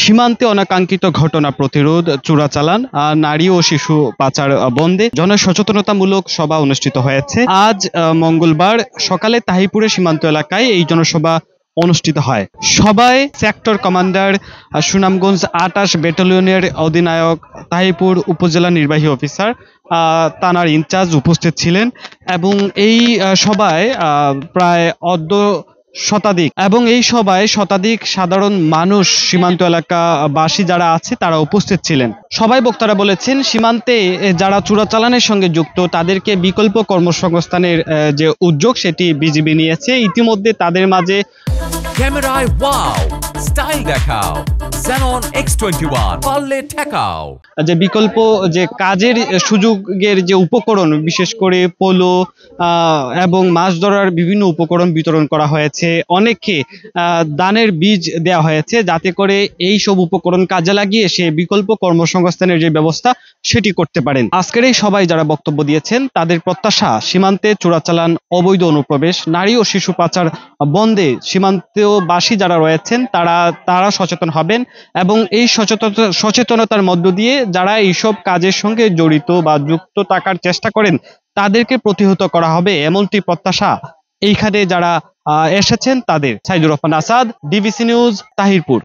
সীমান্তে অনাকাঙ্ক্ষিত ঘটনা প্রতিরোধ, চোরাচালান, নারী ও শিশু পাচার বন্ধে জনসচেতনতামূলক সভা অনুষ্ঠিত হয়েছে। আজ মঙ্গলবার সকালে তাহিরপুরের সীমান্ত এলাকায় এই জনসভা অনুষ্ঠিত হয়। সভায় সেক্টর কমান্ডার, সুনামগঞ্জ ২৮ ব্যাটালিয়নের অধিনায়ক, তাহিরপুর উপজেলা নির্বাহী অফিসার, থানার ইনচার্জ উপস্থিত ছিলেন এবং এই সভায় প্রায় শতাধিক সাধারণ মানুষ, সীমান্ত এলাকাবাসী যারা আছে তারা উপস্থিত ছিলেন। সবাই বক্তারা বলেছেন, সীমান্তে যারা চোরাচালানের সঙ্গে যুক্ত তাদেরকে বিকল্প কর্মসংস্থানের যে উদ্যোগ সেটি বিজিবি নিয়েছে। ইতিমধ্যে তাদের মাঝে ক্যামেরায় ওয়াও, স্টাইল দেখাও, Xenon X21 পারলে ঠেকাও। যে বিকল্প যে কাজের সুযোগের যে উপকরণ, বিশেষ করে পোলো এবং মাছ ধরার বিভিন্ন উপকরণ বিতরণ করা হয়েছে। অনেককে দানের বীজ দেওয়া হয়েছে যাতে করে এই সব উপকরণ কাজে লাগিয়ে সে বিকল্প কর্মসংস্থানের যে ব্যবস্থা সেটি করতে পারেন। আজকের এই সবাই যারা বক্তব্য দিয়েছেন তাদের প্রত্যাশা, সীমান্তে চোরাচালান, অবৈধ অনুপ্রবেশ, নারী ও শিশু পাচার বন্ধে সীমান্তবাসী যারা রয়েছেন তারা সচেতন হবেন এবং এই সচেতনতার মধ্য দিয়ে যারা এইসব কাজের সঙ্গে জড়িত বা যুক্ত থাকার চেষ্টা করেন তাদেরকে প্রতিহত করা হবে, এমনটি প্রত্যাশা এইখানে যারা এসেছেন তাদের। Saidur Rahman Asad, DBC news, Tahirpur.